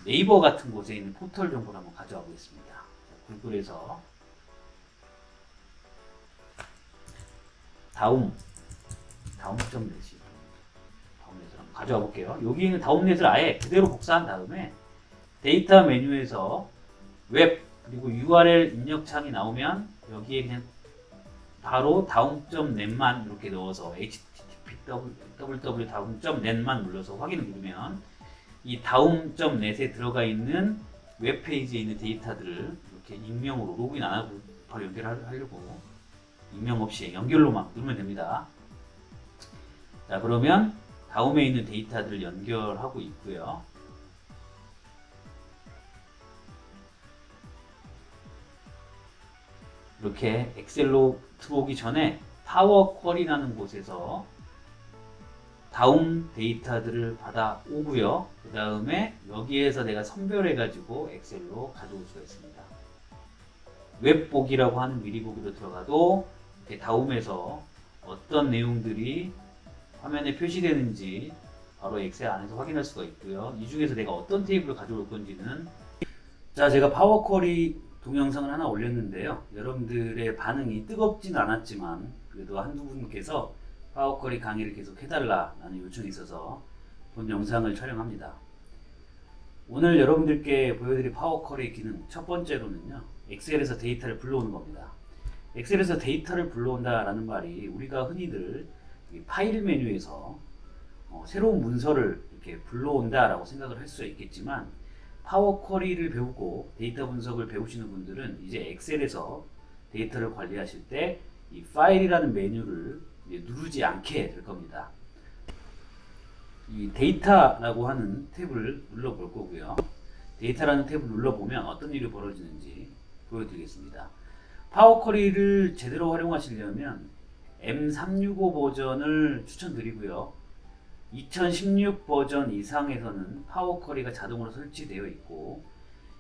네이버 같은 곳에 있는 포털 정보를 한번 가져와 보겠습니다. 구글에서 다음점넷이 다음넷을 한번 가져와 볼게요. 여기 있는 다음넷을 아예 그대로 복사한 다음에 데이터 메뉴에서 웹 그리고 URL 입력창이 나오면 여기에 그냥 바로 다음.net만 이렇게 넣어서 http www.다음.net만 눌러서 확인을 누르면 이 다음.net에 들어가 있는 웹페이지에 있는 데이터들을 이렇게 익명으로 로그인 안 하고 바로 연결하려고 익명 없이 연결로만 누르면 됩니다. 자, 그러면 다음에 있는 데이터들을 연결하고 있고요. 이렇게 엑셀로 들어오기 전에 파워 쿼리라는 곳에서 다음 데이터들을 받아오고요. 그 다음에 여기에서 내가 선별해 가지고 엑셀로 가져올 수가 있습니다. 웹보기라고 하는 미리 보기로 들어가도 이렇게 다음에서 어떤 내용들이 화면에 표시되는지 바로 엑셀 안에서 확인할 수가 있고요. 이 중에서 내가 어떤 테이블을 가져올 건지는 제가 파워 쿼리 동영상을 하나 올렸는데요. 여러분들의 반응이 뜨겁진 않았지만 그래도 한두 분께서 파워 쿼리 강의를 계속 해달라는 요청이 있어서 본 영상을 촬영합니다. 오늘 여러분들께 보여드릴 파워 쿼리 기능 첫 번째로는요. 엑셀에서 데이터를 불러오는 겁니다. 엑셀에서 데이터를 불러온다라는 말이 우리가 흔히들 파일 메뉴에서 새로운 문서를 이렇게 불러온다라고 생각을 할 수 있겠지만 파워 쿼리를 배우고 데이터 분석을 배우시는 분들은 이제 엑셀에서 데이터를 관리하실 때 이 파일이라는 메뉴를 누르지 않게 될 겁니다. 이 데이터라고 하는 탭을 눌러볼 거고요. 데이터라는 탭을 눌러보면 어떤 일이 벌어지는지 보여드리겠습니다. 파워 쿼리를 제대로 활용하시려면 M365 버전을 추천드리고요. 2016 버전 이상에서는 파워 쿼리가 자동으로 설치되어 있고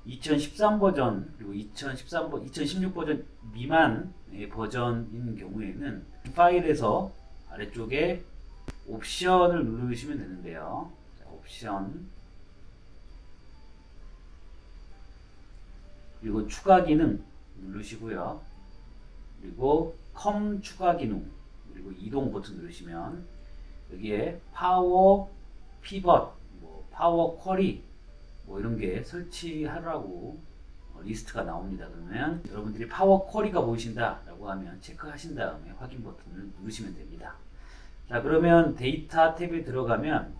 2013 버전 그리고 2016 버전 미만의 버전인 경우에는 파일에서 아래쪽에 옵션을 누르시면 되는데요. 자, 옵션 그리고 추가 기능 누르시고요. 그리고 컴 추가 기능 그리고 이동 버튼 누르시면 여기에 파워 피벗, 파워 쿼리 이런 게 설치하라고 리스트가 나옵니다. 그러면 여러분들이 파워 쿼리가 보이신다라고 하면 체크하신 다음에 확인 버튼을 누르시면 됩니다. 자, 그러면 데이터 탭에 들어가면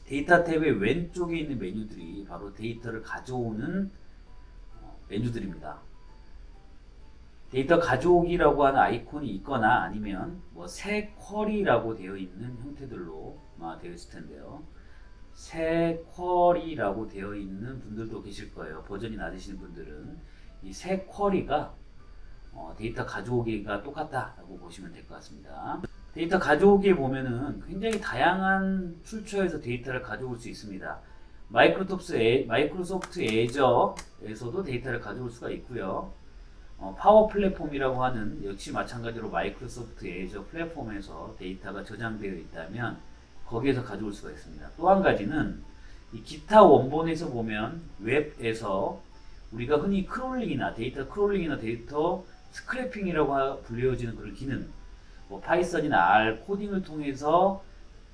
데이터 탭의 왼쪽에 있는 메뉴들이 바로 데이터를 가져오는 메뉴들입니다. 데이터 가져오기라고 하는 아이콘이 있거나 아니면 새 쿼리라고 되어 있는 형태들로 되어 있을 텐데요. 새 쿼리라고 되어 있는 분들도 계실 거예요. 버전이 낮으신 분들은 이 새 쿼리가 데이터 가져오기가 똑같다라고 보시면 될 것 같습니다. 데이터 가져오기에 보면은 굉장히 다양한 출처에서 데이터를 가져올 수 있습니다. 마이크로소프트 애저에서도 데이터를 가져올 수가 있고요. 파워 플랫폼이라고 하는 역시 마찬가지로 마이크로소프트 애저 플랫폼에서 데이터가 저장되어 있다면 거기에서 가져올 수가 있습니다. 또 한 가지는 이 기타 원본에서 보면 웹에서 우리가 흔히 크롤링이나 데이터 스크래핑이라고 불려지는 그런 기능 파이썬이나 R 코딩을 통해서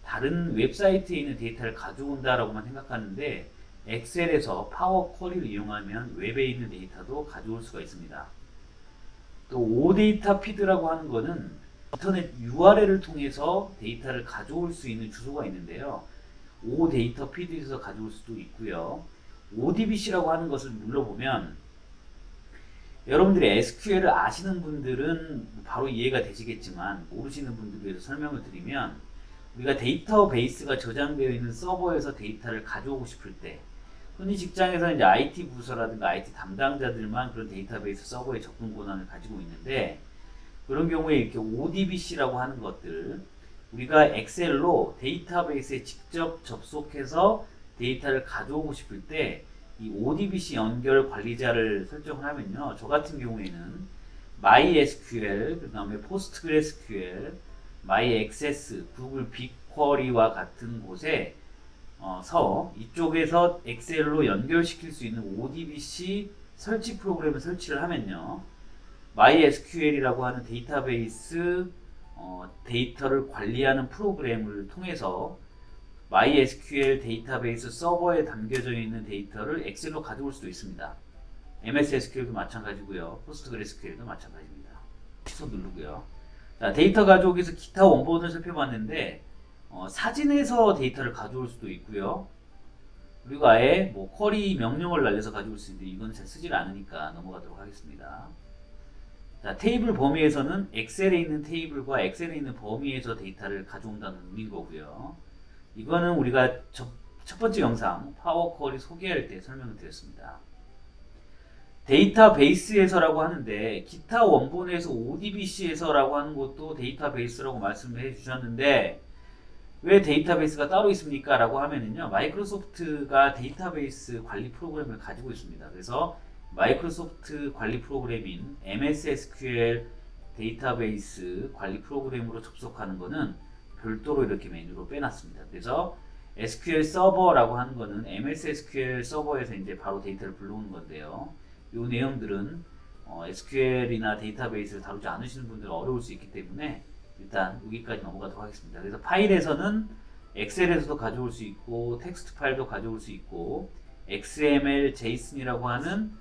다른 웹사이트에 있는 데이터를 가져온다라고만 생각하는데 엑셀에서 파워 쿼리를 이용하면 웹에 있는 데이터도 가져올 수가 있습니다. 또 오데이터 피드라고 하는 거는 인터넷 URL을 통해서 데이터를 가져올 수 있는 주소가 있는데요. 오데이터 피드에서 가져올 수도 있고요. ODBC라고 하는 것을 눌러보면 여러분들이 SQL을 아시는 분들은 바로 이해가 되시겠지만 모르시는 분들을 위해서 설명을 드리면 우리가 데이터베이스가 저장되어 있는 서버에서 데이터를 가져오고 싶을 때 흔히 직장에서는 이제 IT 부서라든가 IT 담당자들만 그런 데이터베이스 서버에 접근 권한을 가지고 있는데 그런 경우에 이렇게 ODBC라고 하는 것들 우리가 엑셀로 데이터베이스에 직접 접속해서 데이터를 가져오고 싶을 때 이 ODBC 연결 관리자를 설정을 하면요. 저 같은 경우에는 MySQL, 그 다음에 PostgreSQL, MyAccess, 구글 빅쿼리와 같은 곳에 이쪽에서 엑셀로 연결시킬 수 있는 ODBC 설치 프로그램을 설치를 하면요. MySQL이라고 하는 데이터베이스 데이터를 관리하는 프로그램을 통해서 MySQL 데이터베이스 서버에 담겨져 있는 데이터를 엑셀로 가져올 수도 있습니다. MS SQL도 마찬가지고요. PostgreSQL도 마찬가지입니다. 취소 누르고요. 자, 데이터 가져오기 위해서 기타 원본을 살펴봤는데 사진에서 데이터를 가져올 수도 있고요. 그리고 아예 뭐 쿼리 명령을 날려서 가져올 수 있는데 이건 잘 쓰질 않으니까 넘어가도록 하겠습니다. 자, 테이블 범위에서는 엑셀에 있는 테이블과 엑셀에 있는 범위에서 데이터를 가져온다는 의미인 거고요. 이거는 우리가 첫 번째 영상 파워 쿼리 소개할 때 설명을 드렸습니다. 데이터베이스에서라고 하는데 기타 원본에서 ODBC에서라고 하는 것도 데이터베이스라고 말씀을 해주셨는데 왜 데이터베이스가 따로 있습니까? 라고 하면은요, 마이크로소프트가 데이터베이스 관리 프로그램을 가지고 있습니다. 그래서 마이크로소프트 관리 프로그램인 MS SQL 데이터베이스 관리 프로그램으로 접속하는 거는 별도로 이렇게 메뉴로 빼놨습니다. 그래서 SQL 서버라고 하는 거는 MS SQL 서버에서 이제 바로 데이터를 불러오는 건데요. 이 내용들은 SQL이나 데이터베이스를 다루지 않으시는 분들은 어려울 수 있기 때문에 일단 여기까지 넘어가도록 하겠습니다. 그래서 파일에서는 엑셀에서도 가져올 수 있고 텍스트 파일도 가져올 수 있고 XML, JSON이라고 하는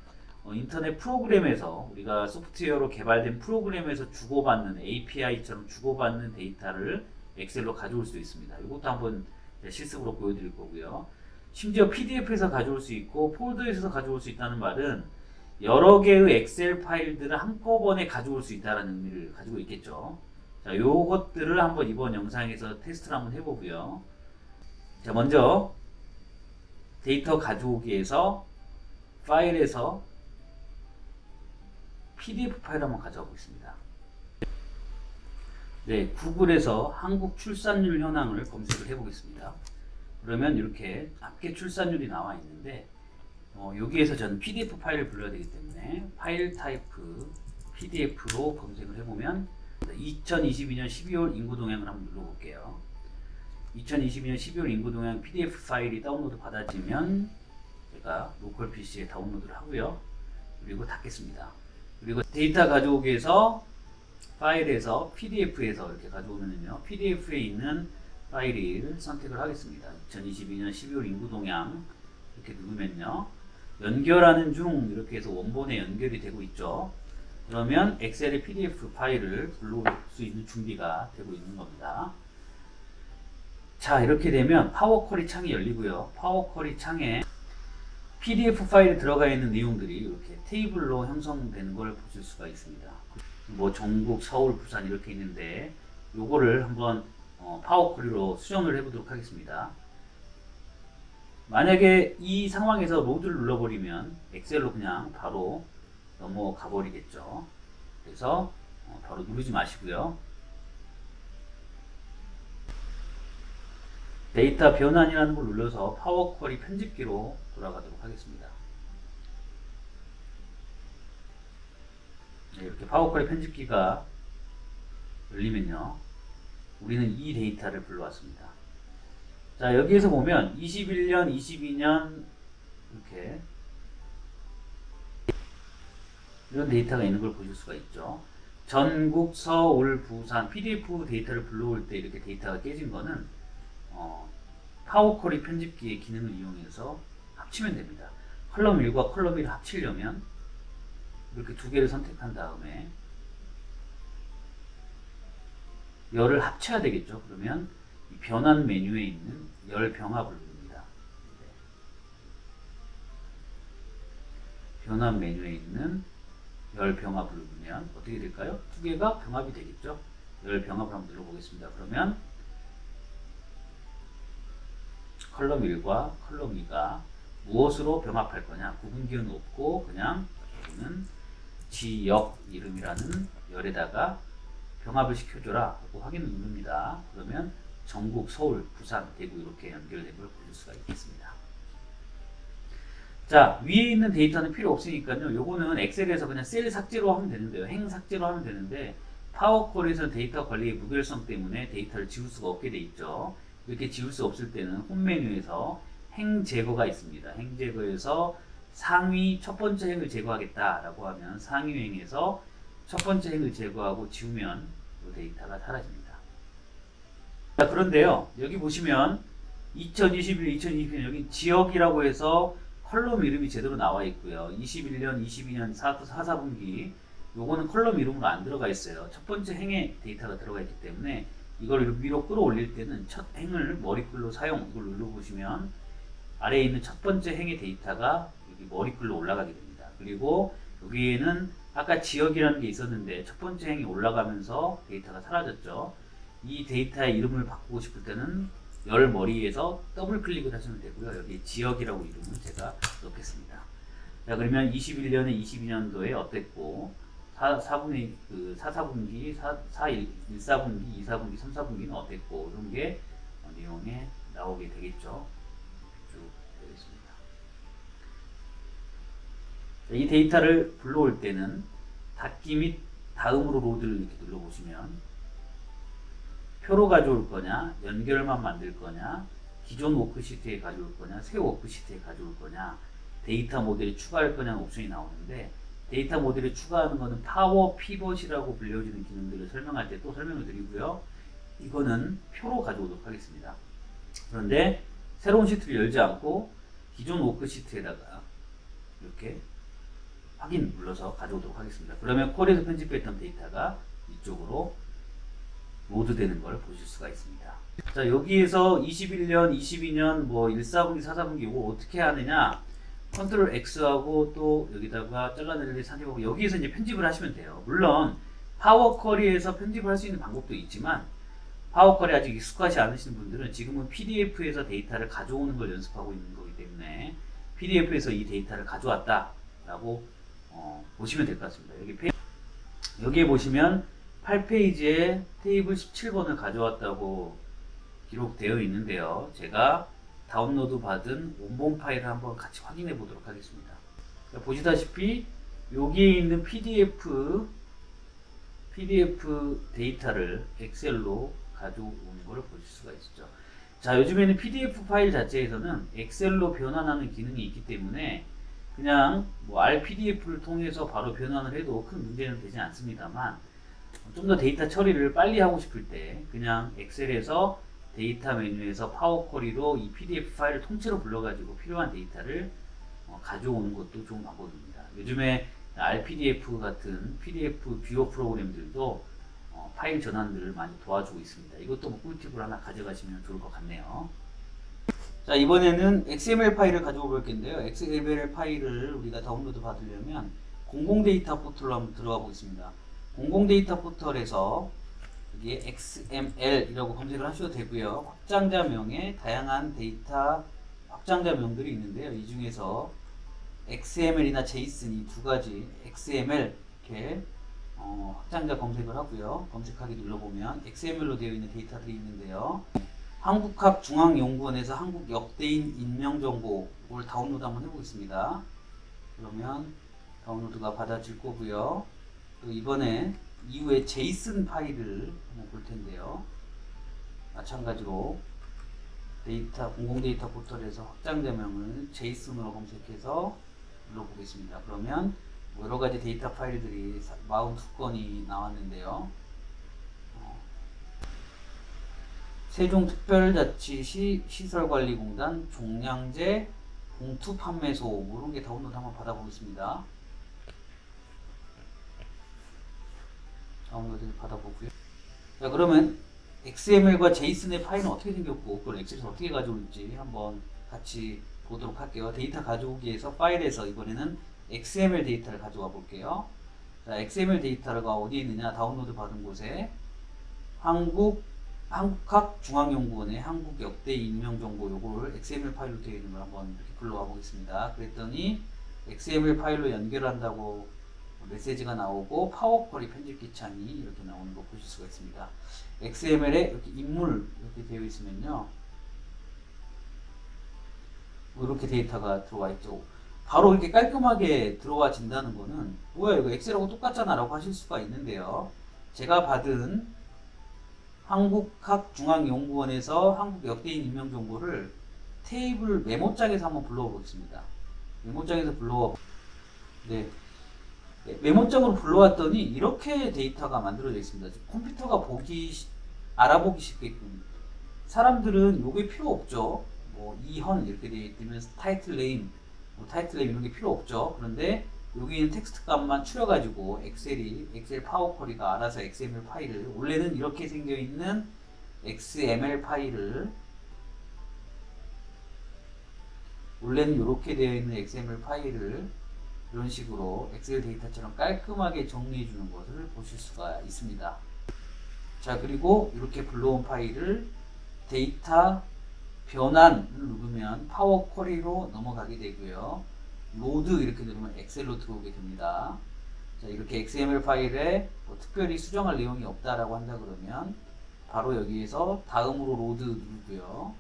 인터넷 프로그램에서 우리가 소프트웨어로 개발된 프로그램에서 주고받는 API처럼 주고받는 데이터를 엑셀로 가져올 수도 있습니다. 이것도 한번 실습으로 보여드릴 거고요. 심지어 PDF에서 가져올 수 있고 폴더에서 가져올 수 있다는 말은 여러 개의 엑셀 파일들을 한꺼번에 가져올 수 있다는 의미를 가지고 있겠죠. 자, 요것들을 한번 이번 영상에서 테스트를 한번 해보고요. 자, 먼저 데이터 가져오기에서 파일에서 PDF 파일 한번 가져와 보겠습니다. 네, 구글에서 한국 출산율 현황을 검색을 해보겠습니다. 그러면 이렇게 합계 출산율이 나와 있는데 여기에서 저는 PDF 파일을 불러야 되기 때문에 파일 타입 PDF로 검색을 해보면 2022년 12월 인구 동향을 한번 눌러볼게요. 2022년 12월 인구 동향 PDF 파일이 다운로드 받아지면 제가 로컬 PC에 다운로드를 하고요. 그리고 닫겠습니다. 그리고 데이터 가져오기에서 파일에서 PDF에서 이렇게 가져오면요. PDF에 있는 파일을 선택을 하겠습니다. 2022년 12월 인구 동향 이렇게 누르면요. 연결하는 중 이렇게 해서 원본에 연결이 되고 있죠. 그러면 엑셀의 PDF 파일을 불러올 수 있는 준비가 되고 있는 겁니다. 자, 이렇게 되면 파워 쿼리 창이 열리고요. 파워 쿼리 창에 PDF 파일에 들어가 있는 내용들이 이렇게 테이블로 형성되는 걸 보실 수가 있습니다. 뭐 전국, 서울, 부산 이렇게 있는데 요거를 한번 파워 쿼리로 수정을 해보도록 하겠습니다. 만약에 이 상황에서 로드를 눌러버리면 엑셀로 그냥 바로 넘어가 버리겠죠. 그래서 바로 누르지 마시고요. 데이터 변환이라는 걸 눌러서 파워 쿼리 편집기로 돌아가도록 하겠습니다. 네, 이렇게 파워 쿼리 편집기가 열리면요. 우리는 이 데이터를 불러왔습니다. 자, 여기에서 보면 21년, 22년 이렇게 이런 데이터가 있는 걸 보실 수가 있죠. 전국, 서울, 부산 PDF 데이터를 불러올 때 이렇게 데이터가 깨진 거는 파워 쿼리 편집기의 기능을 이용해서 합치면 됩니다. 컬럼 1과 컬럼 1을 합치려면 이렇게 두 개를 선택한 다음에 열을 합쳐야 되겠죠. 그러면 이 변환 메뉴에 있는 열 병합을 누릅니다. 네. 변환 메뉴에 있는 열 병합을 누르면 어떻게 될까요? 두 개가 병합이 되겠죠. 열 병합을 한번 눌러보겠습니다. 그러면 컬럼 1과 컬럼 2가 무엇으로 병합할 거냐? 구분기호는 없고 그냥 여기는 지역 이름이라는 열에다가 병합을 시켜줘라 하고 확인을 누릅니다. 그러면 전국, 서울, 부산, 대구 이렇게 연결된 걸 보실 수가 있겠습니다. 자, 위에 있는 데이터는 필요 없으니까요. 요거는 엑셀에서 그냥 셀 삭제로 하면 되는데요. 행 삭제로 하면 되는데 파워 쿼리에서는 데이터 관리의 무결성 때문에 데이터를 지울 수가 없게 돼 있죠. 이렇게 지울 수 없을 때는 홈 메뉴에서 행 제거가 있습니다. 행 제거에서 상위 첫 번째 행을 제거하겠다라고 하면 상위 행에서 첫 번째 행을 제거하고 지우면 이 데이터가 사라집니다. 자, 그런데요, 여기 보시면 2021, 2022년 여기 지역이라고 해서 컬럼 이름이 제대로 나와 있고요. 21년, 22년 4분기 요거는 컬럼 이름으로 안 들어가 있어요. 첫 번째 행의 데이터가 들어가 있기 때문에 이걸 위로 끌어올릴 때는 첫 행을 머리글로 사용, 이걸 눌러보시면 아래에 있는 첫 번째 행의 데이터가 여기 머리글로 올라가게 됩니다. 그리고 여기에는 아까 지역이라는 게 있었는데 첫 번째 행이 올라가면서 데이터가 사라졌죠. 이 데이터의 이름을 바꾸고 싶을 때는 열 머리에서 더블 클릭을 하시면 되고요. 여기 지역이라고 이름을 제가 넣겠습니다. 자, 그러면 21년에 22년도에 어땠고 4분기, 1, 4분기, 2, 4분기, 3, 4분기는 어땠고 이런 게 내용에 나오게 되겠죠. 쭉 되겠습니다. 자, 이 데이터를 불러올 때는 닫기 및 다음으로 로드를 이렇게 눌러보시면 표로 가져올 거냐, 연결만 만들 거냐, 기존 워크시트에 가져올 거냐, 새 워크시트에 가져올 거냐, 데이터 모델에 추가할 거냐는 옵션이 나오는데 데이터 모델에 추가하는 것은 파워 피벗이라고 불려지는 기능들을 설명할 때 또 설명을 드리고요. 이거는 표로 가져오도록 하겠습니다. 그런데 새로운 시트를 열지 않고 기존 워크시트에다가 이렇게 확인 눌러서 가져오도록 하겠습니다. 그러면 콜에서 편집했던 데이터가 이쪽으로 로드되는 걸 보실 수가 있습니다. 자, 여기에서 21년, 22년, 뭐 1, 4분기, 4, 4분기 이거 어떻게 하느냐? 컨트롤 X하고 또 여기다가 잘라내기 선택하고 여기에서 이제 편집을 하시면 돼요. 물론 파워 쿼리에서 편집을 할 수 있는 방법도 있지만 파워 쿼리 아직 익숙하지 않으신 분들은 지금은 PDF에서 데이터를 가져오는 걸 연습하고 있는 거기 때문에 PDF에서 이 데이터를 가져왔다라고 보시면 될 것 같습니다. 여기에 보시면 8페이지에 테이블 17번을 가져왔다고 기록되어 있는데요. 제가 다운로드 받은 원본 파일을 한번 같이 확인해 보도록 하겠습니다. 보시다시피 여기에 있는 PDF 데이터를 엑셀로 가져오는 것을 보실 수가 있죠. 자, 요즘에는 PDF 파일 자체에서는 엑셀로 변환하는 기능이 있기 때문에 그냥 뭐 RPDF를 통해서 바로 변환을 해도 큰 문제는 되지 않습니다만 좀 더 데이터 처리를 빨리 하고 싶을 때 그냥 엑셀에서 데이터 메뉴에서 파워 쿼리로 이 PDF 파일을 통째로 불러가지고 필요한 데이터를 가져오는 것도 좋은 방법입니다. 요즘에 RPDF 같은 PDF 뷰어 프로그램들도 파일 전환들을 많이 도와주고 있습니다. 이것도 뭐 꿀팁을 하나 가져가시면 좋을 것 같네요. 자, 이번에는 XML 파일을 가지고 볼 건데요. XML 파일을 우리가 다운로드 받으려면 공공데이터 포털로 한번 들어가 보겠습니다. 공공데이터 포털에서 여기에 XML이라고 검색을 하셔도 되고요. 확장자명에 다양한 데이터 확장자명들이 있는데요. 이 중에서 XML이나 JSON 이 두 가지 XML 이렇게 확장자 검색을 하고요. 검색하기 눌러보면 XML로 되어 있는 데이터들이 있는데요. 한국학중앙연구원에서 한국 역대인 인명정보를 다운로드 한번 해보겠습니다. 그러면 다운로드가 받아질 거고요. 또 이번에 이후에 JSON 파일을 한번 볼 텐데요. 마찬가지로 공공데이터 포털에서 확장자명을 JSON으로 검색해서 눌러보겠습니다. 그러면 여러 가지 데이터 파일들이 42건이 나왔는데요. 세종특별자치시 시설관리공단 종량제 봉투판매소 이런 게 다운로드 한번 받아보겠습니다. 다운로드를 받아보고요. 자, 그러면 XML과 JSON의 파일은 어떻게 생겼고 그걸 엑셀에서 어떻게 가져올지 한번 같이 보도록 할게요. 데이터 가져오기에서 파일에서 이번에는 XML 데이터를 가져와 볼게요. 자, XML 데이터가 어디에 있느냐? 다운로드 받은 곳에 한국학중앙연구원의 한국 역대 인명정보 요거를 XML 파일로 되어 있는 걸 한번 이렇게 불러와 보겠습니다. 그랬더니 XML 파일로 연결한다고 메시지가 나오고 파워 쿼리 편집기 창이 이렇게 나오는 거 보실 수가 있습니다. XML에 이렇게 인물 이렇게 되어 있으면요. 이렇게 데이터가 들어와 있죠. 바로 이렇게 깔끔하게 들어와진다는 거는 뭐야 이거 엑셀하고 똑같잖아 라고 하실 수가 있는데요. 제가 받은 한국학중앙연구원에서 한국 역대인 인명 정보를 테이블 메모장에서 한번 불러와 보겠습니다. 메모장에서 불러와. 네. 메모장으로 불러왔더니 이렇게 데이터가 만들어져 있습니다. 컴퓨터가 알아보기 쉽게끔. 사람들은 요게 필요 없죠. 뭐 이현 이렇게 되어 있으면 타이틀 네임, 이런 게 필요 없죠. 그런데 여기 있는 텍스트 값만 추려가지고 엑셀 파워쿼리가 알아서 XML 파일을, 원래는 이렇게 생겨 있는 XML 파일을, 원래는 이렇게 되어 있는 XML 파일을 이런 식으로 엑셀 데이터처럼 깔끔하게 정리해 주는 것을 보실 수가 있습니다. 자, 그리고 이렇게 불러온 파일을 데이터 변환을 누르면 파워 쿼리로 넘어가게 되고요. 로드 이렇게 누르면 엑셀로 들어오게 됩니다. 자, 이렇게 XML 파일에 뭐 특별히 수정할 내용이 없다라고 한다 그러면 바로 여기에서 다음으로 로드 누르고요.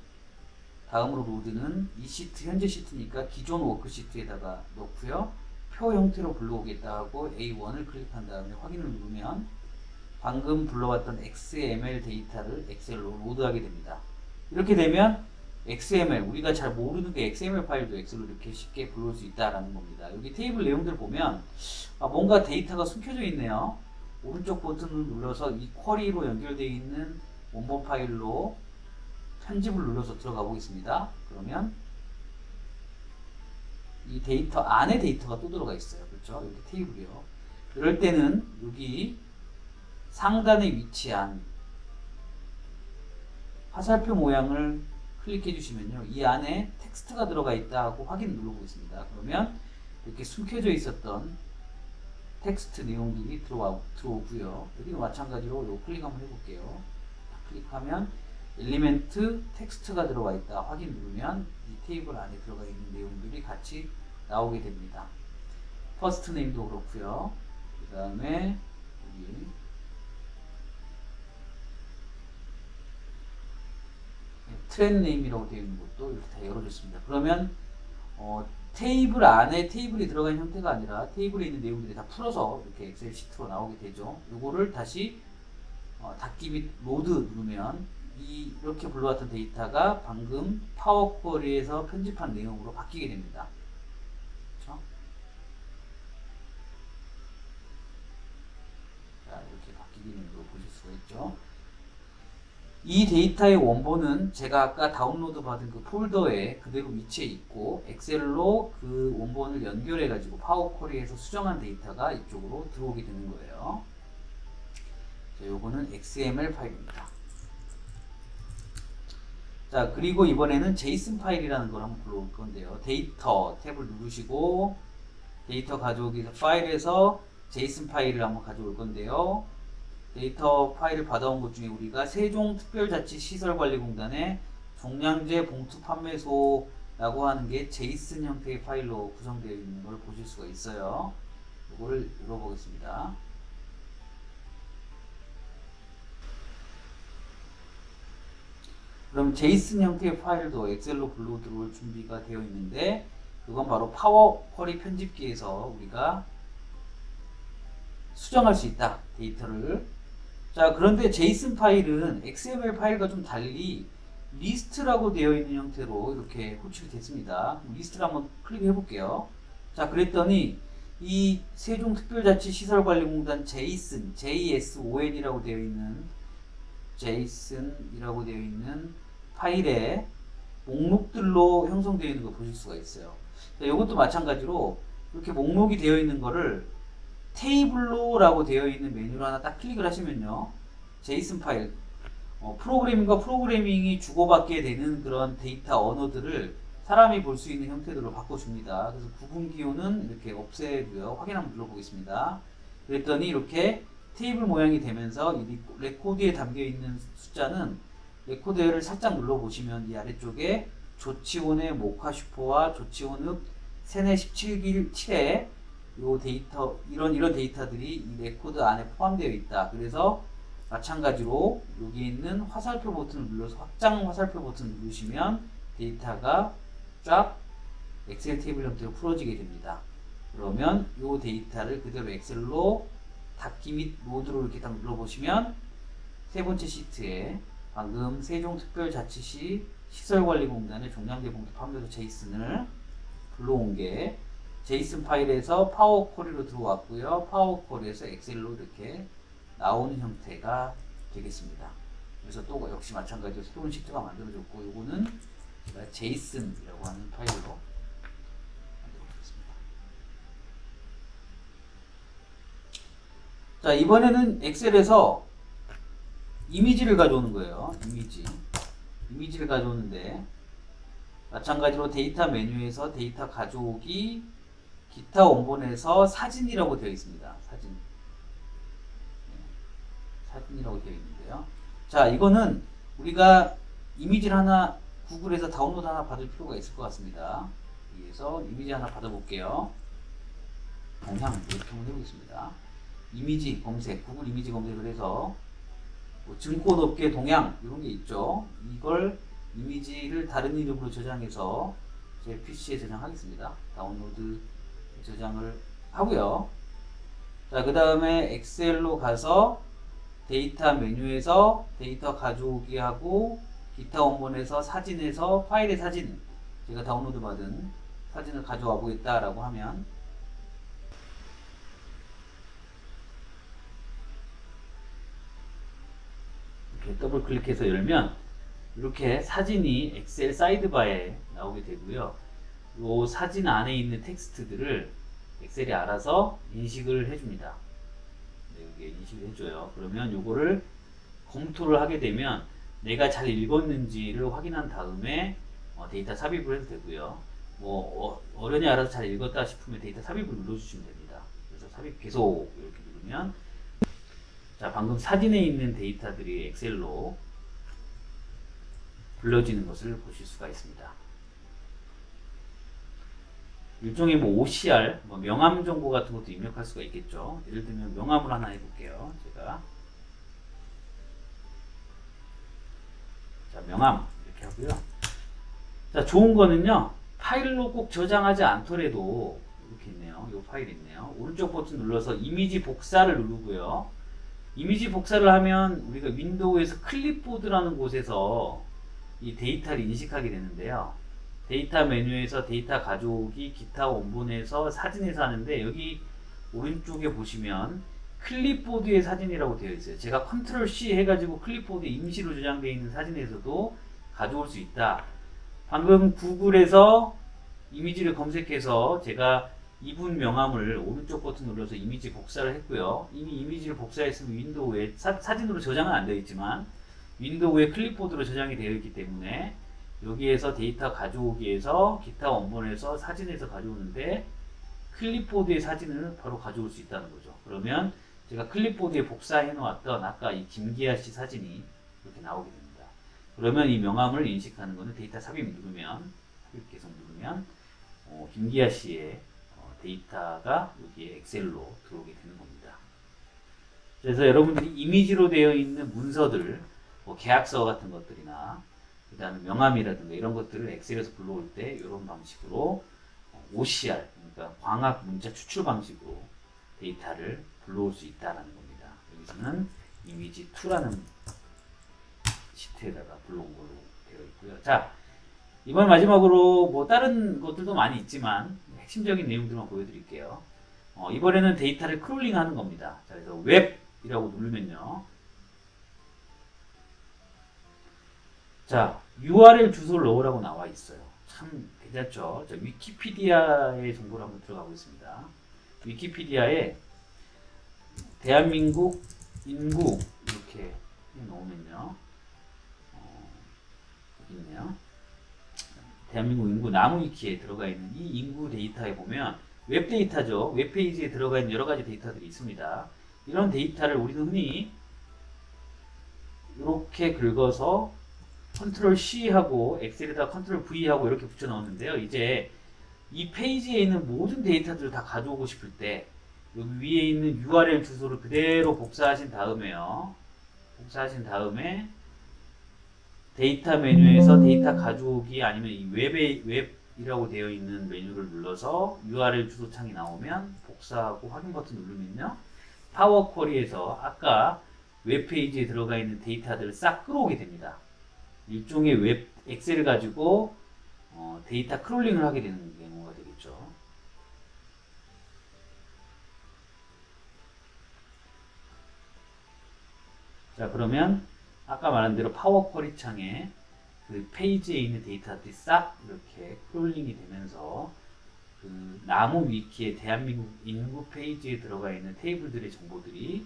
다음으로 로드는 이 시트, 현재 시트니까 기존 워크시트에다가 넣고요. 표 형태로 불러오겠다 하고 A1을 클릭한 다음에 확인을 누르면 방금 불러왔던 XML 데이터를 엑셀로 로드하게 됩니다. 이렇게 되면 XML, 우리가 잘 모르는 게 XML 파일도 엑셀로 이렇게 쉽게 불러올 수 있다라는 겁니다. 여기 테이블 내용들 보면 뭔가 데이터가 숨겨져 있네요. 오른쪽 버튼을 눌러서 이 쿼리로 연결되어 있는 원본 파일로 편집을 눌러서 들어가 보겠습니다. 그러면 이 데이터 안에 데이터가 또 들어가 있어요. 그렇죠? 여기 테이블이요. 이럴 때는 여기 상단에 위치한 화살표 모양을 클릭해 주시면요, 이 안에 텍스트가 들어가 있다 하고 확인 눌러보겠습니다. 그러면 이렇게 숨겨져 있었던 텍스트 내용들이 들어오고요. 여기도 마찬가지로 요 클릭 한번 해볼게요. 클릭하면 엘리멘트 텍스트가 들어와 있다 확인 누르면 이 테이블 안에 들어가 있는 내용들이 같이 나오게 됩니다. 퍼스트 네임도 그렇고요. 그 다음에 여기 트렌 네임이라고 되어 있는 것도 이렇게 다 열어줬습니다. 그러면 테이블 안에 테이블이 들어간 형태가 아니라 테이블에 있는 내용들이 다 풀어서 이렇게 엑셀 시트로 나오게 되죠. 이거를 다시 닫기 및 로드 누르면 이렇게 불러왔던 데이터가 방금 파워 쿼리에서 편집한 내용으로 바뀌게 됩니다. 그렇죠? 자, 이렇게 바뀌게 되는 걸 보실 수가 있죠. 이 데이터의 원본은 제가 아까 다운로드 받은 그 폴더에 그대로 위치해 있고 엑셀로 그 원본을 연결해 가지고 파워 쿼리에서 수정한 데이터가 이쪽으로 들어오게 되는 거예요. 자, 요거는 XML 파일입니다. 자, 그리고 이번에는 JSON 파일이라는 걸 한번 불러올 건데요. 데이터 탭을 누르시고 데이터 가져오기 파일에서 JSON 파일을 한번 가져올 건데요. 데이터 파일을 받아온 것 중에 우리가 세종특별자치시설관리공단의 종량제 봉투 판매소라고 하는 게 JSON 형태의 파일로 구성되어 있는 걸 보실 수가 있어요. 이거를 열어보겠습니다. 그럼 JSON 형태의 파일도 엑셀로 불러 들어올 준비가 되어 있는데 그건 바로 파워 쿼리 편집기에서 우리가 수정할 수 있다, 데이터를. 자, 그런데 JSON 파일은 XML 파일과 좀 달리 리스트라고 되어 있는 형태로 이렇게 호출이 됐습니다. 리스트를 한번 클릭해 볼게요. 자, 그랬더니 이 세종특별자치시설관리공단 JSON이라고 되어 있는 JSON이라고 되어 있는 파일에 목록들로 형성되어 있는 거 보실 수가 있어요. 자, 이것도 마찬가지로 이렇게 목록이 되어 있는 거를 테이블로라고 되어 있는 메뉴를 하나 딱 클릭을 하시면요, JSON 파일, 프로그래밍과 프로그래밍이 주고받게 되는 그런 데이터 언어들을 사람이 볼 수 있는 형태들로 바꿔줍니다. 그래서 구분기호는 이렇게 없애고요. 확인 한번 눌러보겠습니다. 그랬더니 이렇게 테이블 모양이 되면서 이 레코드에 담겨 있는 숫자는 레코드를 살짝 눌러보시면 이 아래쪽에 조치원의 모카슈퍼와 조치원의 세네 17길 7에 요 데이터, 이런 데이터들이 이 레코드 안에 포함되어 있다. 그래서 마찬가지로 여기 있는 화살표 버튼을 눌러서 확장 화살표 버튼을 누르시면 데이터가 쫙 엑셀 테이블 형태로 풀어지게 됩니다. 그러면 요 데이터를 그대로 엑셀로 닫기 및 로드로 이렇게 딱 눌러보시면 세 번째 시트에 방금 세종특별자치시 시설관리공단의 종량제봉투 판매도 제이슨을 불러온 게 제이슨 파일에서 파워쿼리로 들어왔고요. 파워쿼리에서 엑셀로 이렇게 나오는 형태가 되겠습니다. 그래서 또 역시 마찬가지로 새로운 시트가 만들어졌고, 이거는 제가 제이슨이라고 하는 파일로 만들어보겠습니다. 자, 이번에는 엑셀에서 이미지를 가져오는 거예요. 이미지를 가져오는데, 마찬가지로 데이터 메뉴에서 데이터 가져오기, 기타 원본에서 사진이라고 되어 있습니다. 사진이라고 되어 있는데요. 자, 이거는 우리가 이미지를 하나 구글에서 다운로드 하나 받을 필요가 있을 것 같습니다. 여기에서 이미지 하나 받아볼게요. 동향 이렇게 한번 해보겠습니다. 이미지 검색, 구글 이미지 검색을 해서 뭐 증권업계 동향 이런 게 있죠. 이걸 이미지를 다른 이름으로 저장해서 제 PC에 저장하겠습니다. 다운로드 저장을 하고요. 자, 그 다음에 엑셀로 가서 데이터 메뉴에서 데이터 가져오기 하고, 기타 원본에서 사진에서 파일의 사진, 제가 다운로드 받은 사진을 가져와 보겠다라고 하면, 이렇게 더블 클릭해서 열면 이렇게 사진이 엑셀 사이드바에 나오게 되고요. 이 사진 안에 있는 텍스트들을 엑셀이 알아서 인식을 해줍니다. 네, 이게 인식을 해줘요. 그러면 요거를 검토를 하게 되면 내가 잘 읽었는지를 확인한 다음에 데이터 삽입을 해도 되고요. 어련히 알아서 잘 읽었다 싶으면 데이터 삽입을 눌러주시면 됩니다. 그래서 삽입 계속 이렇게 누르면, 자, 방금 사진에 있는 데이터들이 엑셀로 불러지는 것을 보실 수가 있습니다. 일종의 OCR, 명함 정보 같은 것도 입력할 수가 있겠죠. 예를 들면 명함을 하나 해볼게요. 제가 자, 명함 이렇게 하고요. 자, 좋은 거는요, 파일로 꼭 저장하지 않더라도 이렇게 있네요. 이 파일 있네요. 오른쪽 버튼 눌러서 이미지 복사를 누르고요. 이미지 복사를 하면 우리가 윈도우에서 클립보드라는 곳에서 이 데이터를 인식하게 되는데요. 데이터 메뉴에서 데이터 가져오기, 기타 원본에서 사진에서 하는데, 여기 오른쪽에 보시면 클립보드의 사진이라고 되어 있어요. 제가 컨트롤 C 해가지고 클립보드에 임시로 저장되어 있는 사진에서도 가져올 수 있다. 방금 구글에서 이미지를 검색해서 제가 이분 명함을 오른쪽 버튼 눌러서 이미지 복사를 했고요. 이미 이미지를 복사했으면 윈도우에 사진으로 저장은 안 되어 있지만 윈도우에 클립보드로 저장이 되어 있기 때문에 여기에서 데이터 가져오기에서 기타 원본에서 사진에서 가져오는데 클립보드의 사진을 바로 가져올 수 있다는 거죠. 그러면 제가 클립보드에 복사해 놓았던 아까 이 김기아 씨 사진이 이렇게 나오게 됩니다. 그러면 이 명함을 인식하는 거는 데이터 삽입 누르면, 삽입 계속 누르면 김기아 씨의 데이터가 여기에 엑셀로 들어오게 되는 겁니다. 그래서 여러분들이 이미지로 되어 있는 문서들, 계약서 같은 것들이나 그 다음에 명함이라든가 이런 것들을 엑셀에서 불러올 때 이런 방식으로 OCR, 그러니까 광학 문자 추출 방식으로 데이터를 불러올 수 있다는 겁니다. 여기서는 이미지 2라는 시트에다가 불러온 걸로 되어 있고요. 자, 이번 마지막으로 다른 것들도 많이 있지만 핵심적인 내용들만 보여드릴게요. 이번에는 데이터를 크롤링 하는 겁니다. 자, 그래서 웹이라고 누르면요. 자, URL 주소를 넣으라고 나와 있어요. 참 괜찮죠? 자, 위키피디아의 정보를 한번 들어가 보겠습니다. 위키피디아에 대한민국 인구 이렇게 넣으면요. 여기 있네요. 대한민국 인구 나무위키에 들어가 있는 이 인구 데이터에 보면 웹 데이터죠. 웹페이지에 들어가 있는 여러 가지 데이터들이 있습니다. 이런 데이터를 우리는 흔히 이렇게 긁어서 컨트롤 C 하고 엑셀에다 컨트롤 V 하고 이렇게 붙여 넣었는데요. 이제 이 페이지에 있는 모든 데이터들을 다 가져오고 싶을 때 여기 위에 있는 URL 주소를 그대로 복사하신 다음에요. 복사하신 다음에 데이터 메뉴에서 데이터 가져오기 아니면 이 웹이라고 되어 있는 메뉴를 눌러서 URL 주소 창이 나오면 복사하고 확인 버튼 누르면요. 파워 쿼리에서 아까 웹페이지에 들어가 있는 데이터들을 싹 끌어오게 됩니다. 일종의 웹 엑셀을 가지고 데이터 크롤링을 하게 되는 경우가 되겠죠. 자, 그러면 아까 말한 대로 파워 쿼리 창에 그 페이지에 있는 데이터들이 싹 이렇게 크롤링이 되면서 그 나무 위키의 대한민국 인구 페이지에 들어가 있는 테이블들의 정보들이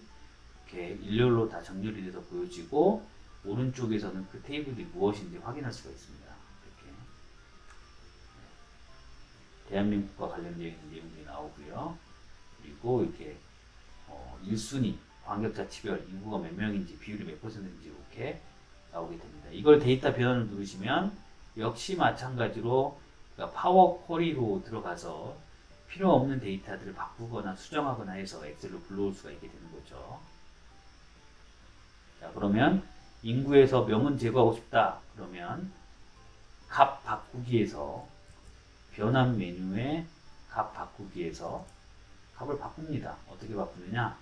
이렇게 일렬로 다 정렬이 돼서 보여지고, 오른쪽에서는 그 테이블이 무엇인지 확인할 수가 있습니다. 이렇게 대한민국과 관련되어 있는 내용들이 나오고요. 그리고 이렇게 1순위 광역자치별 인구가 몇 명인지 비율이 몇 %인지 이렇게 나오게 됩니다. 이걸 데이터 변환을 누르시면 역시 마찬가지로 그러니까 파워 쿼리로 들어가서 필요 없는 데이터들을 바꾸거나 수정하거나 해서 엑셀로 불러올 수가 있게 되는 거죠. 자, 그러면 인구에서 명은 제거하고 싶다. 그러면 값 바꾸기에서 변환 메뉴에 값 바꾸기에서 값을 바꿉니다. 어떻게 바꾸느냐?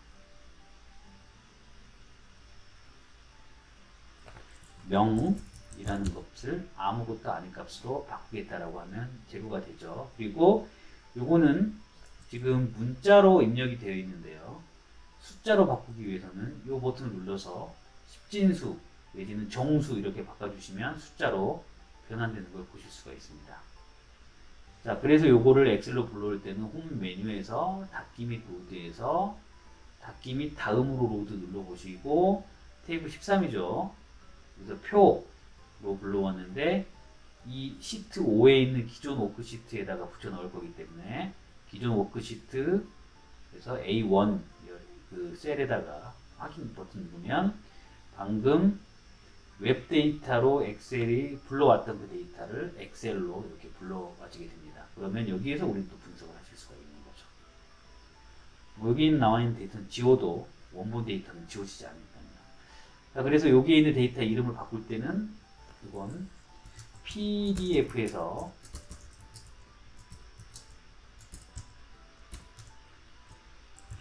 명이라는 것을 아무것도 아닌 값으로 바꾸겠다라고 하면 제거가 되죠. 그리고 요거는 지금 문자로 입력이 되어 있는데요. 숫자로 바꾸기 위해서는 이 버튼을 눌러서 십진수 내지는 정수 이렇게 바꿔주시면 숫자로 변환되는 걸 보실 수가 있습니다. 자, 그래서 요거를 엑셀로 불러올 때는 홈 메뉴에서 닫기 및 로드에서 닫기 및 다음으로 로드 눌러보시고 테이블 13이죠. 그래서 표로 불러왔는데 이 시트 5에 있는 기존 워크시트에다가 붙여 넣을 거기 때문에 기존 워크시트에서 A1 그 셀에다가 확인 버튼 누르면 방금 웹 데이터로 엑셀이 불러왔던 그 데이터를 엑셀로 이렇게 불러와지게 됩니다. 그러면 여기에서 우리는 또 분석을 하실 수가 있는 거죠. 여기 나와 있는 데이터는 지워도 원본 데이터는 지워지지 않으니까요. 자, 그래서 여기에 있는 데이터 이름을 바꿀 때는 이건 PDF에서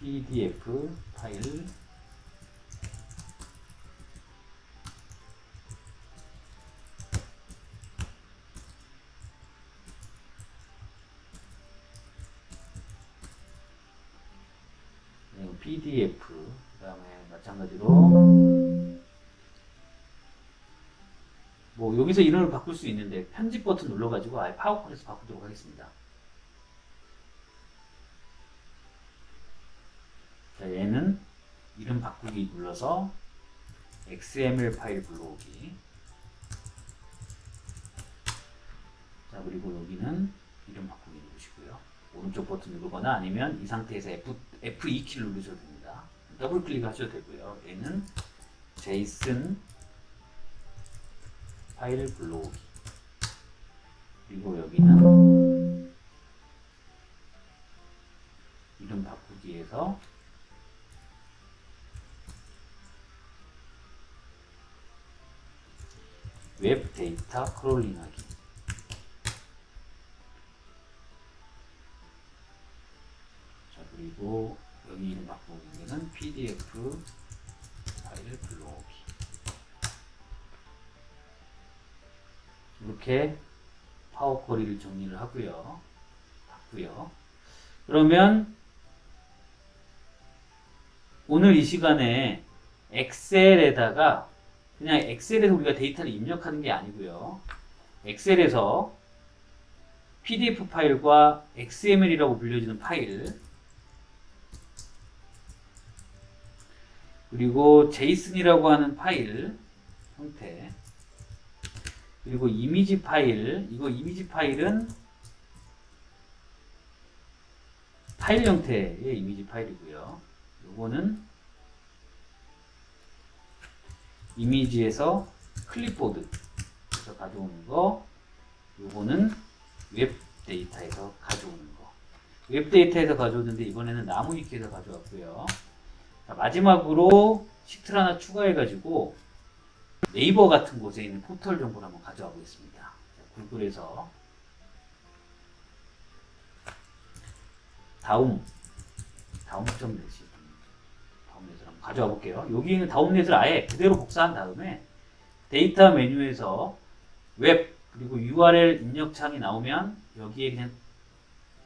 PDF 파일 PDF 그 다음에 마찬가지로 뭐 여기서 이름을 바꿀 수 있는데 편집 버튼 눌러가지고 아예 파워포인트에서 바꾸도록 하겠습니다. 자, 얘는 이름 바꾸기 눌러서 XML 파일 불러오기. 자, 그리고 여기는 이름 바꾸기 누르시고요. 오른쪽 버튼 누르거나 아니면 이 상태에서 F2키를 누르셔도 됩니다. 더블 클릭하셔도 되고요. 얘는 JSON 파일 불러오기. 그리고 여기는 이름 바꾸기에서 웹 데이터 크롤링하기. 자, 그리고 여기 이름 바꾸기는 PDF 파일 불러오기. 이렇게 파워 쿼리를 정리를 하고요. 바꾸요. 그러면 오늘 이 시간에 엑셀에다가 그냥 엑셀에서 우리가 데이터를 입력하는 게 아니고요. 엑셀에서 PDF 파일과 XML이라고 불려지는 파일, 그리고 JSON이라고 하는 파일 형태, 그리고 이미지 파일, 이거 이미지 파일은 파일 형태의 이미지 파일이고요. 요거는 이미지에서 클립보드에서 가져오는 거, 요거는 웹 데이터에서 가져오는 거. 웹 데이터에서 가져오는데 이번에는 나무 위키에서 가져왔고요. 자, 마지막으로 시트를 하나 추가해가지고 네이버 같은 곳에 있는 포털 정보를 한번 가져와 보겠습니다. 자, 구글에서 다음점 내시 다음에서 한번 가져와 볼게요. 여기 있는 다운넷을 아예 그대로 복사한 다음에 데이터 메뉴에서 웹 그리고 URL 입력창이 나오면 여기에 그냥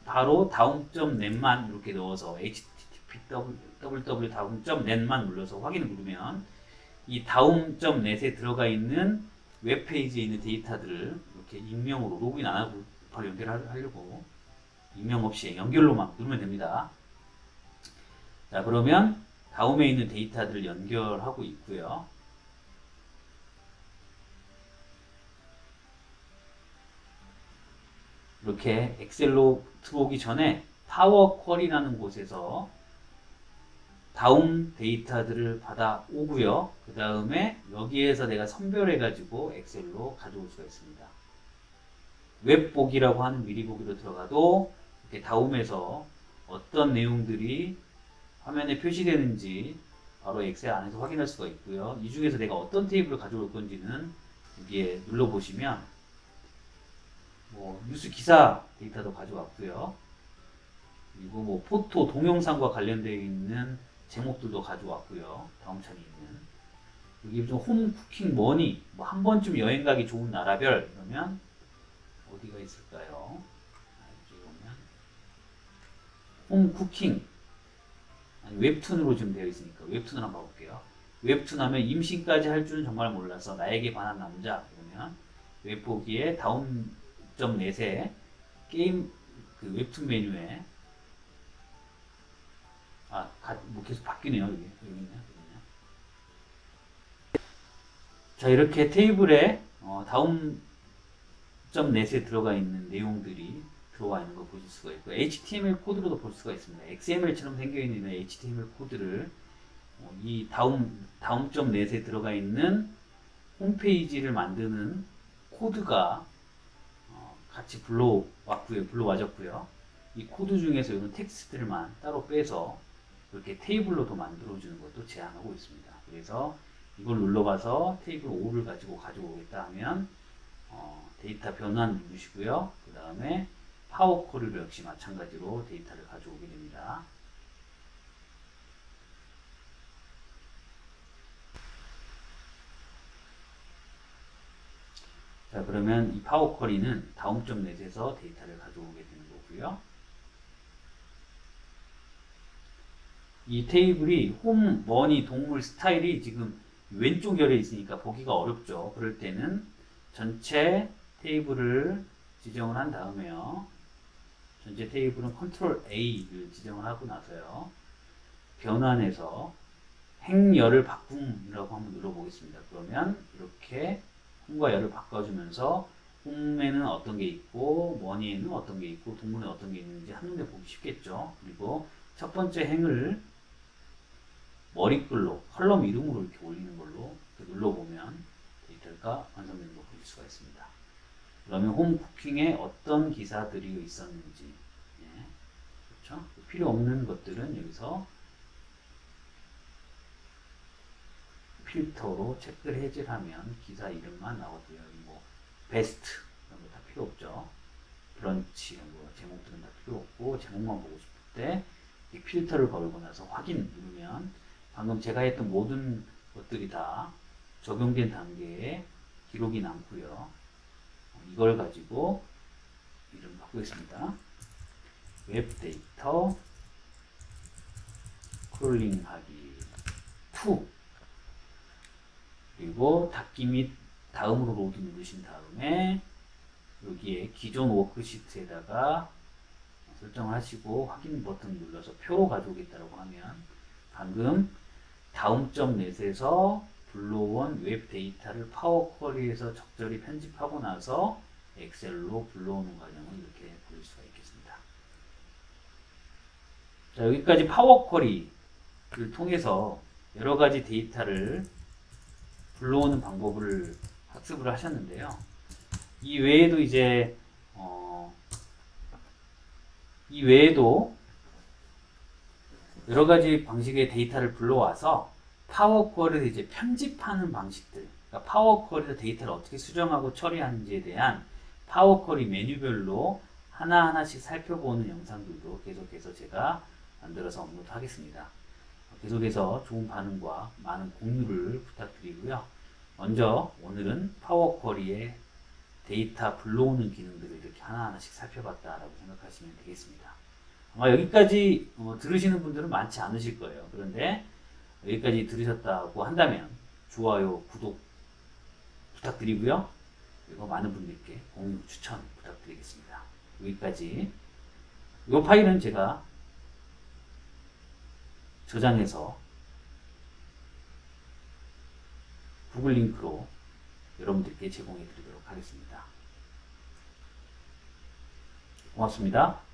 바로 다음.net만 이렇게 넣어서 http www 다음.net만 눌러서 확인을 누르면 이 다음.net에 들어가 있는 웹페이지에 있는 데이터들을 이렇게 익명으로 로그인 안 하고 바로 연결하려고 익명 없이 연결로만 누르면 됩니다. 자, 그러면 다음에 있는 데이터들을 연결하고 있고요. 이렇게 엑셀로 들어오기 전에 파워 쿼리라는 곳에서 다음 데이터들을 받아오고요. 그 다음에 여기에서 내가 선별해 가지고 엑셀로 가져올 수가 있습니다. 웹보기라고 하는 미리 보기로 들어가도 이렇게 다음에서 어떤 내용들이 화면에 표시되는지 바로 엑셀 안에서 확인할 수가 있고요. 이 중에서 내가 어떤 테이블을 가져올 건지는 여기에 눌러보시면 뉴스 기사 데이터도 가져왔고요. 그리고 포토, 동영상과 관련되어 있는 제목들도 가져왔고요. 다음 창에 있는 여기 좀 홈 쿠킹 머니 한 번쯤 여행 가기 좋은 나라별 그러면 어디가 있을까요? 여기 보면 홈 쿠킹 아니, 웹툰으로 지금 되어 있으니까 웹툰을 한번 봐볼게요. 웹툰 하면 임신까지 할 줄은 정말 몰라서 나에게 반한 남자 그러면 웹보기에 다음.net에 게임 그 웹툰 메뉴에 계속 바뀌네요. 여기 있네요. 자, 이렇게 테이블에 다음.net에 들어가 있는 내용들이 들어와 있는 거 보실 수가 있고 HTML 코드로도 볼 수가 있습니다. XML처럼 생겨 있는 HTML 코드를 이 다음.net에 들어가 있는 홈페이지를 만드는 코드가 같이 불러와졌고요. 이 코드 중에서 이런 텍스트들만 따로 빼서 이렇게 테이블로도 만들어주는 것도 제안하고 있습니다. 그래서 이걸 눌러봐서 테이블 5를 가져오겠다 하면 데이터 변환 누르시고요. 그 다음에 파워 쿼리로 역시 마찬가지로 데이터를 가져오게 됩니다. 자, 그러면 이 파워 쿼리는 다음.net에서 데이터를 가져오게 되는 거고요. 이 테이블이 홈, 머니, 동물, 스타일이 지금 왼쪽 열에 있으니까 보기가 어렵죠. 그럴 때는 전체 테이블을 지정을 한 다음에요. 전체 테이블은 컨트롤 A를 지정을 하고 나서요. 변환해서 행열을 바꿈이라고 한번 눌러보겠습니다. 그러면 이렇게 홈과 열을 바꿔주면서 홈에는 어떤 게 있고 머니에는 어떤 게 있고 동물에 어떤 게 있는지 한눈에 보기 쉽겠죠. 그리고 첫 번째 행을 머리글로 컬럼 이름으로 이렇게 올리는 걸로 이렇게 눌러보면 데이터가 완성되는 걸 보실 수가 있습니다. 그러면 홈 쿠킹에 어떤 기사들이 있었는지 그렇죠? 필요 없는 것들은 여기서 필터로 체크를 해제하면 기사 이름만 나오고요. 베스트 이런 거 다 필요 없죠. 브런치 이런 거 제목들은 다 필요 없고 제목만 보고 싶을 때 이 필터를 걸고 나서 확인 누르면 방금 제가 했던 모든 것들이 다 적용된 단계에 기록이 남고요. 이걸 가지고 이름 바꾸겠습니다. 웹데이터 크롤링하기 2 그리고 닫기 및 다음으로 로드 누르신 다음에 여기에 기존 워크시트에다가 설정을 하시고 확인 버튼 눌러서 표로 가져오겠다고 하면 방금 다음.net에서 불러온 웹 데이터를 파워 쿼리에서 적절히 편집하고 나서 엑셀로 불러오는 과정을 이렇게 보일 수가 있겠습니다. 자, 여기까지 파워 쿼리를 통해서 여러 가지 데이터를 불러오는 방법을 학습을 하셨는데요. 이 외에도 이 외에도 여러 가지 방식의 데이터를 불러와서 파워 쿼리를 이제 편집하는 방식들, 그러니까 파워 쿼리에서 데이터를 어떻게 수정하고 처리하는지에 대한 파워 쿼리 메뉴별로 하나하나씩 살펴보는 영상들도 계속해서 제가 만들어서 업로드 하겠습니다. 계속해서 좋은 반응과 많은 공유를 부탁드리고요. 먼저 오늘은 파워쿼리의 데이터 불러오는 기능들을 이렇게 하나하나씩 살펴봤다라고 생각하시면 되겠습니다. 아마 여기까지 들으시는 분들은 많지 않으실 거예요. 그런데 여기까지 들으셨다고 한다면 좋아요, 구독 부탁드리고요. 그리고 많은 분들께 공유, 추천 부탁드리겠습니다. 여기까지. 이 파일은 제가 저장해서 구글 링크로 여러분들께 제공해 드리도록 하겠습니다. 고맙습니다.